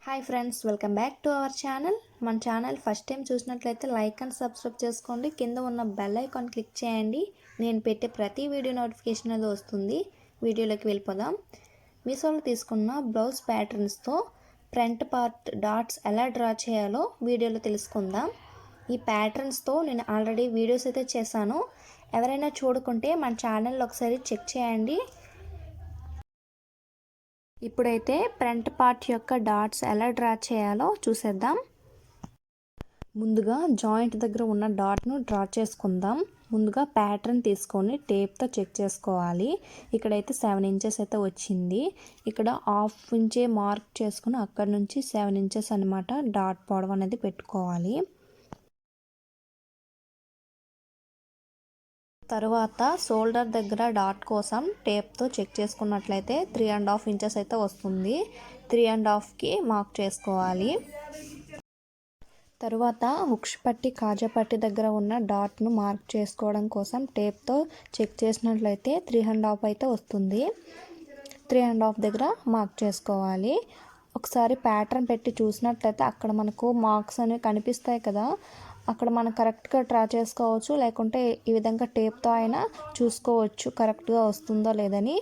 Hi friends, welcome back to our channel. మన channel first time చూసినట్లయితే like and subscribe చేసుకోండి. కింద ఉన్న బెల్ ఐకాన్ క్లిక్ చేయండి. నేను పెట్టే ప్రతి వీడియో నోటిఫికేషన్ అది వస్తుంది. వీడియోలోకి వెళ్ళిపోదాం. మీషోలో తీసుకున్న బ్లౌజ్ ప్యాటర్న్స్తో ఫ్రంట్ పార్ట్ డాట్స్ ఎలా డ్రా చేయాలో వీడియోలో తెలుసుకుందాం. ఈ ప్యాటర్న్స్తో నేను ఆల్రెడీ వీడియోస్ అయితే చేశాను. ఎవరైనా చూడకుంటే మన ఛానల్లో ఒకసారి చెక్ చేయండి. ఇప్పుడైతే ఫ్రంట్ పార్ట్ యొక్క డాట్స్ ఎలా డ్రా చేయాలో చూసేద్దాం. ముందుగా జాయింట్ దగ్గర ఉన్న డాట్ను డ్రా చేసుకుందాం. ముందుగా ప్యాటర్న్ తీసుకొని టేప్తో చెక్ చేసుకోవాలి. ఇక్కడైతే 7 ఇంచెస్ అయితే వచ్చింది. ఇక్కడ హాఫ్ ఇంచే మార్క్ చేసుకుని అక్కడ నుంచి 7 ఇంచెస్ అనమాట డాట్ పొడవు అనేది పెట్టుకోవాలి. తరువాత షోల్డర్ దగ్గర డాట్ కోసం టేప్తో చెక్ చేసుకున్నట్లయితే 3.5 ఇంచెస్ అయితే వస్తుంది. 3.5కి మార్క్ చేసుకోవాలి. తరువాత హుక్స్ పట్టి కాజా పట్టి దగ్గర ఉన్న డాట్ను మార్క్ చేసుకోవడం కోసం టేప్తో చెక్ చేసినట్లయితే 3.5 అయితే వస్తుంది. 3.5 దగ్గర మార్క్ చేసుకోవాలి. ఒకసారి ప్యాటర్న్ పెట్టి చూసినట్లయితే అక్కడ మనకు మార్క్స్ అనేవి కనిపిస్తాయి కదా, అక్కడ మనం కరెక్ట్గా డ్రా చేసుకోవచ్చు. లేకుంటే ఈ విధంగా టేప్తో అయినా చూసుకోవచ్చు కరెక్ట్గా వస్తుందో లేదని.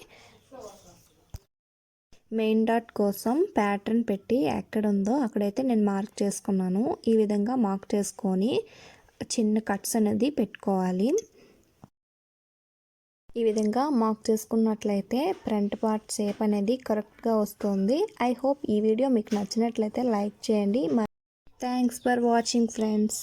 మెయిన్ డాట్ కోసం ప్యాటర్న్ పెట్టి ఎక్కడ ఉందో అక్కడైతే నేను మార్క్ చేసుకున్నాను. ఈ విధంగా మార్క్ చేసుకొని చిన్న కట్స్ అనేది పెట్టుకోవాలి. ఈ విధంగా మార్క్ చేసుకున్నట్లయితే ఫ్రంట్ పార్ట్ షేప్ అనేది కరెక్ట్గా వస్తుంది. ఐ హోప్ ఈ వీడియో మీకు నచ్చినట్లయితే లైక్ చేయండి. Thanks for watching friends.